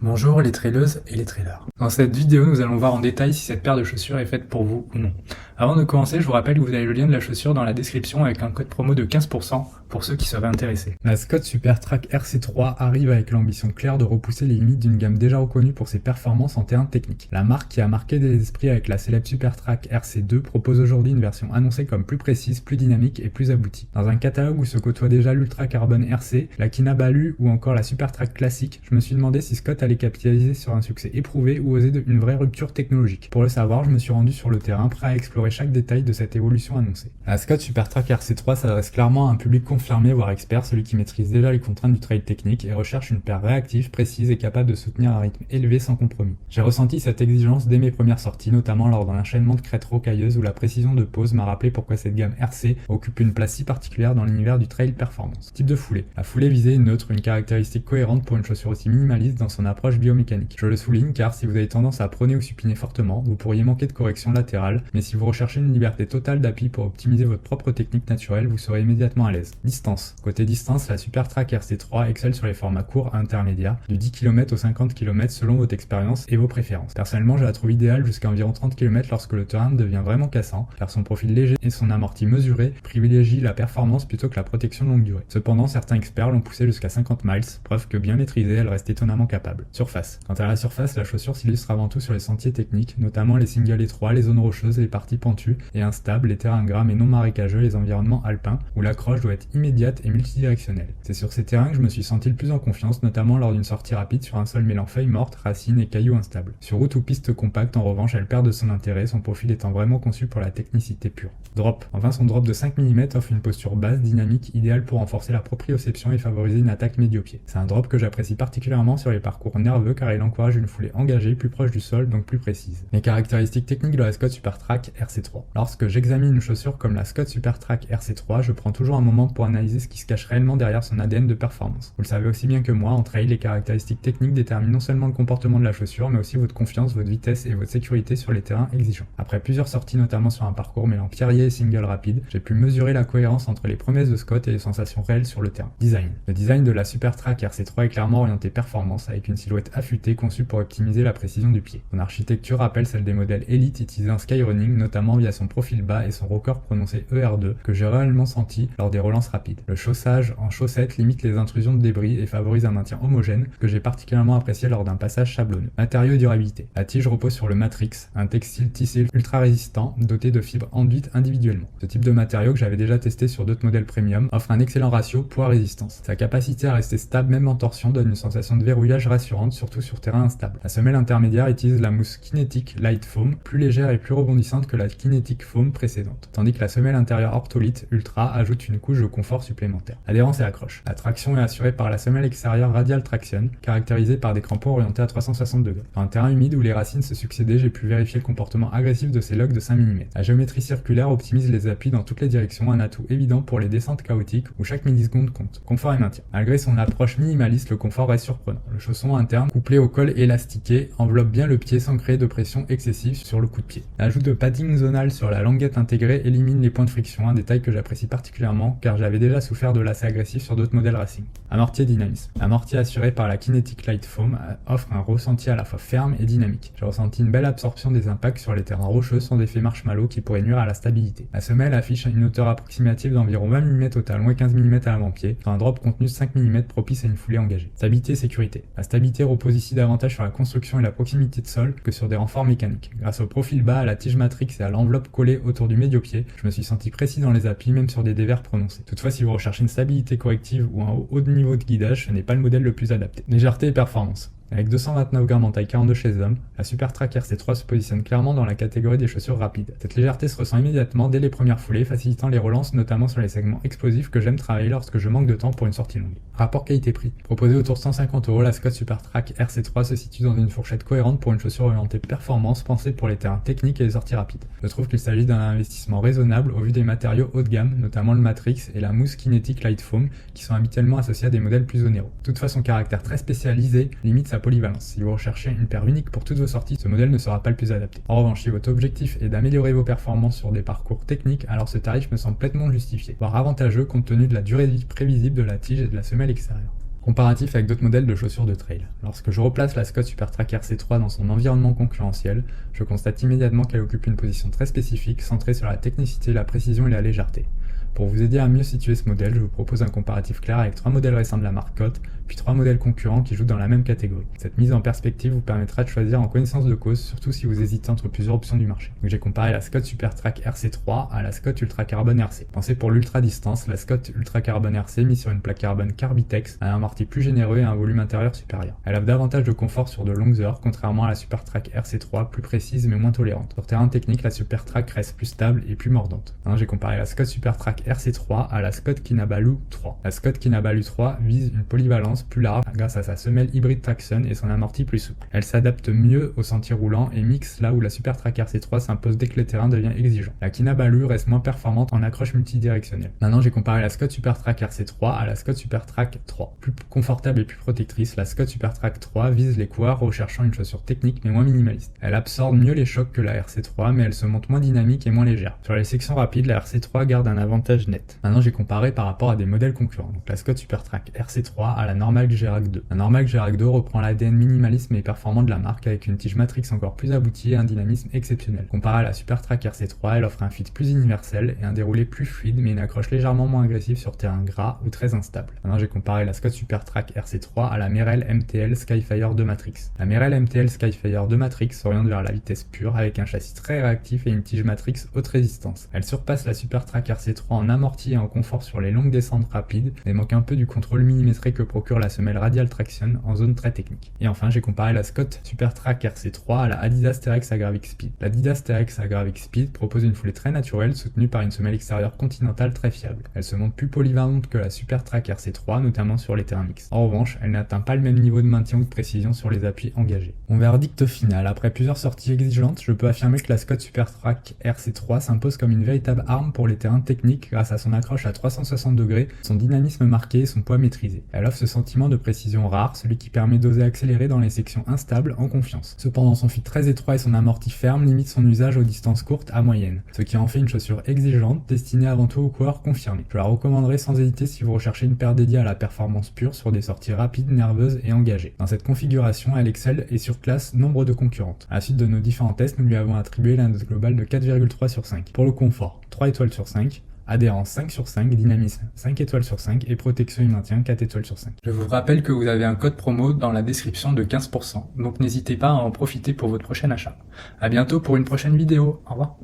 Bonjour les traileuses et les trailers. Dans cette vidéo, nous allons voir en détail si cette paire de chaussures est faite pour vous ou non. Avant de commencer, je vous rappelle que vous avez le lien de la chaussure dans la description avec un code promo de 15% pour ceux qui seraient intéressés. La Scott Supertrac RC3 arrive avec l'ambition claire de repousser les limites d'une gamme déjà reconnue pour ses performances en terrain technique. La marque qui a marqué des esprits avec la célèbre Supertrac RC2 propose aujourd'hui une version annoncée comme plus précise, plus dynamique et plus aboutie. Dans un catalogue où se côtoient déjà l'Ultra Carbon RC, la Kinabalu ou encore la Supertrac classique, je me suis demandé si Scott allait capitaliser sur un succès éprouvé ou oser une vraie rupture technologique. Pour le savoir, je me suis rendu sur le terrain, prêt à explorer chaque détail de cette évolution annoncée. La Scott Supertrac RC3 s'adresse clairement à un public confirmé voire expert, celui qui maîtrise déjà les contraintes du trail technique et recherche une paire réactive, précise et capable de soutenir un rythme élevé sans compromis. J'ai ressenti cette exigence dès mes premières sorties, notamment lors d'un enchaînement de crêtes rocailleuses où la précision de pose m'a rappelé pourquoi cette gamme RC occupe une place si particulière dans l'univers du trail performance. Type de foulée. La foulée visée est neutre, une caractéristique cohérente pour une chaussure aussi minimaliste dans son approche biomécanique. Je le souligne car si vous avez tendance à prôner ou supiner fortement, vous pourriez manquer de correction latérale, mais si vous recherchez une liberté totale d'appui pour optimiser votre propre technique naturelle, vous serez immédiatement à l'aise. Distance. Côté distance, la Supertrac RC3 excelle sur les formats courts à intermédiaires, de 10 km aux 50 km selon votre expérience et vos préférences. Personnellement, je la trouve idéale jusqu'à environ 30 km lorsque le terrain devient vraiment cassant, car son profil léger et son amorti mesuré privilégient la performance plutôt que la protection de longue durée. Cependant, certains experts l'ont poussée jusqu'à 50 miles, preuve que bien maîtrisée, elle reste étonnamment capable. Surface. Quant à la surface, la chaussure s'illustre avant tout sur les sentiers techniques, notamment les singles étroits, les zones rocheuses, les parties pentues et instables, les terrains gras mais non marécageux, les environnements alpins, où l'accroche doit être immédiate et multidirectionnelle. C'est sur ces terrains que je me suis senti le plus en confiance, notamment lors d'une sortie rapide sur un sol mêlant feuilles mortes, racines et cailloux instables. Sur route ou piste compacte, en revanche, elle perd de son intérêt, son profil étant vraiment conçu pour la technicité pure. Drop. Enfin, son drop de 5 mm offre une posture basse, dynamique, idéale pour renforcer la proprioception et favoriser une attaque médio-pied. C'est un drop que j'apprécie particulièrement sur les parcours nerveux car il encourage une foulée engagée, plus proche du sol, donc plus précise. Les caractéristiques techniques de la Scott Supertrac RC3. Lorsque j'examine une chaussure comme la Scott Supertrac RC3, je prends toujours un moment pour analyser ce qui se cache réellement derrière son ADN de performance. Vous le savez aussi bien que moi, en trail, les caractéristiques techniques déterminent non seulement le comportement de la chaussure, mais aussi votre confiance, votre vitesse et votre sécurité sur les terrains exigeants. Après plusieurs sorties, notamment sur un parcours mêlant pierrier et single rapide, j'ai pu mesurer la cohérence entre les promesses de Scott et les sensations réelles sur le terrain. Design. Le design de la Supertrac RC3 est clairement orienté performance, avec une silhouette affûtée conçue pour optimiser la précision du pied. Son architecture rappelle celle des modèles Elite utilisés en skyrunning, notamment via son profil bas et son rocker prononcé ER2, que j'ai réellement senti lors des relances rapides. Le chaussage en chaussettes limite les intrusions de débris et favorise un maintien homogène, que j'ai particulièrement apprécié lors d'un passage sablonneux. Matériaux et durabilité. La tige repose sur le Matrix, un textile tissé ultra résistant, doté de fibres enduites individuellement. Ce type de matériau que j'avais déjà testé sur d'autres modèles premium offre un excellent ratio poids-résistance. Sa capacité à rester stable même en torsion donne une sensation de verrouillage rassurante, surtout sur terrain instable. La semelle intermédiaire utilise la mousse Kinetic Light Foam, plus légère et plus rebondissante que la Kinetic Foam précédente, tandis que la semelle intérieure Ortholite Ultra ajoute une couche de confort supplémentaire. Adhérence et accroche. La traction est assurée par la semelle extérieure Radial Traction, caractérisée par des crampons orientés à 360 degrés. Dans un terrain humide où les racines se succédaient, j'ai pu vérifier le comportement agressif de ces lugs de 5 mm. La géométrie circulaire optimise les appuis dans toutes les directions, un atout évident pour les descentes chaotiques où chaque milliseconde compte. Confort et maintien. Malgré son approche minimaliste, le confort reste surprenant. Le chausson interne, couplé au col élastiqué, enveloppe bien le pied sans créer de pression excessive sur le coup de pied. L'ajout de padding zonal sur la languette intégrée élimine les points de friction, un détail que j'apprécie particulièrement car j'avais déjà souffert de lacets agressifs sur d'autres modèles racing. Amorti et dynamisme. L'amorti assuré par la Kinetic Light Foam offre un ressenti à la fois ferme et dynamique. J'ai ressenti une belle absorption des impacts sur les terrains rocheux sans effet marshmallow qui pourrait nuire à la stabilité. La semelle affiche une hauteur approximative d'environ 20 mm au talon et 15 mm à l'avant-pied, sur un drop contenu de 5 mm propice à une foulée engagée. Stabilité et sécurité. La stabilité repose ici davantage sur la construction et la proximité de sol que sur des renforts mécaniques. Grâce au profil bas, à la tige matrix et à l'enveloppe collée autour du médio-pied, je me suis senti précis dans les appuis même sur des dévers prononcés. Toutefois, si vous recherchez une stabilité corrective ou un haut niveau de guidage, ce n'est pas le modèle le plus adapté. Légèreté et performance. Avec 229 grammes en taille 42 chez les hommes, la Supertrac RC3 se positionne clairement dans la catégorie des chaussures rapides. Cette légèreté se ressent immédiatement dès les premières foulées, facilitant les relances notamment sur les segments explosifs que j'aime travailler lorsque je manque de temps pour une sortie longue. Rapport qualité-prix. Proposée autour de 150 €, la Scott Supertrac RC3 se situe dans une fourchette cohérente pour une chaussure orientée performance pensée pour les terrains techniques et les sorties rapides. Je trouve qu'il s'agit d'un investissement raisonnable au vu des matériaux haut de gamme, notamment le Matrix et la mousse Kinetic Light Foam, qui sont habituellement associés à des modèles plus onéreux. Toutefois, son caractère très spécialisé limite sa polyvalence. Si vous recherchez une paire unique pour toutes vos sorties, ce modèle ne sera pas le plus adapté. En revanche, si votre objectif est d'améliorer vos performances sur des parcours techniques, alors ce tarif me semble pleinement justifié, voire avantageux compte tenu de la durée de vie prévisible de la tige et de la semelle extérieure. Comparatif avec d'autres modèles de chaussures de trail. Lorsque je replace la Scott Supertrac RC3 dans son environnement concurrentiel, je constate immédiatement qu'elle occupe une position très spécifique, centrée sur la technicité, la précision et la légèreté. Pour vous aider à mieux situer ce modèle, je vous propose un comparatif clair avec 3 modèles récents de la marque Scott, puis 3 modèles concurrents qui jouent dans la même catégorie. Cette mise en perspective vous permettra de choisir en connaissance de cause, surtout si vous hésitez entre plusieurs options du marché. Donc j'ai comparé la Scott Supertrac RC3 à la Scott Ultra Carbon RC. Pensez pour l'ultra distance, la Scott Ultra Carbon RC mise sur une plaque carbone Carbitex a un amorti plus généreux et un volume intérieur supérieur. Elle offre davantage de confort sur de longues heures, contrairement à la Supertrac RC3, plus précise mais moins tolérante. Sur terrain technique, la Supertrac reste plus stable et plus mordante. J'ai comparé la Scott Supertrac RC3 à la Scott Kinabalu 3. La Scott Kinabalu 3 vise une polyvalence plus large grâce à sa semelle hybride traction et son amorti plus souple. Elle s'adapte mieux aux sentiers roulants et mixe là où la Supertrac RC3 s'impose dès que le terrain devient exigeant. La Kinabalu reste moins performante en accroche multidirectionnelle. Maintenant, j'ai comparé la Scott Supertrac RC3 à la Scott Supertrac 3. Plus confortable et plus protectrice, la Scott Supertrac 3 vise les coureurs recherchant une chaussure technique mais moins minimaliste. Elle absorbe mieux les chocs que la RC3, mais elle se montre moins dynamique et moins légère. Sur les sections rapides, la RC3 garde un avantage net. Maintenant, j'ai comparé par rapport à des modèles concurrents. Donc la Scott Supertrac RC3 à la Normal G-Rack 2. La Normal G-Rack 2 reprend l'ADN minimalisme et performant de la marque avec une tige matrix encore plus aboutie et un dynamisme exceptionnel. Comparé à la Supertrac RC3, elle offre un fit plus universel et un déroulé plus fluide mais une accroche légèrement moins agressive sur terrain gras ou très instable. Maintenant, j'ai comparé la Scott Supertrac RC3 à la Merrell MTL Skyfire 2 Matrix. La Merrell MTL Skyfire 2 Matrix s'oriente vers la vitesse pure avec un châssis très réactif et une tige matrix haute résistance. Elle surpasse la Supertrac RC3 en amorti et en confort sur les longues descentes rapides, mais manque un peu du contrôle millimétré que procure la semelle Radial Traction en zone très technique. Et enfin, j'ai comparé la Scott Supertrac RC3 à la Adidas T-Rex Agravic Speed. L'Adidas T-Rex Agravic Speed propose une foulée très naturelle soutenue par une semelle extérieure continentale très fiable. Elle se montre plus polyvalente que la Supertrac RC3, notamment sur les terrains mixtes. En revanche, elle n'atteint pas le même niveau de maintien ou de précision sur les appuis engagés. Mon verdict final, après plusieurs sorties exigeantes, je peux affirmer que la Scott Supertrac RC3 s'impose comme une véritable arme pour les terrains techniques grâce à son accroche à 360 degrés, son dynamisme marqué et son poids maîtrisé. Elle offre ce sentiment de précision rare, celui qui permet d'oser accélérer dans les sections instables en confiance. Cependant, son fit très étroit et son amorti ferme limitent son usage aux distances courtes à moyennes, ce qui en fait une chaussure exigeante, destinée avant tout aux coureurs confirmés. Je la recommanderais sans hésiter si vous recherchez une paire dédiée à la performance pure sur des sorties rapides, nerveuses et engagées. Dans cette configuration, elle excelle et surclasse nombre de concurrentes. À la suite de nos différents tests, nous lui avons attribué la note globale de 4,3 sur 5. Pour le confort, 3 étoiles sur 5. Adhérence 5 sur 5, dynamisme 5 étoiles sur 5 et protection et maintien 4 étoiles sur 5. Je vous rappelle que vous avez un code promo dans la description de 15%, donc n'hésitez pas à en profiter pour votre prochain achat. À bientôt pour une prochaine vidéo, au revoir.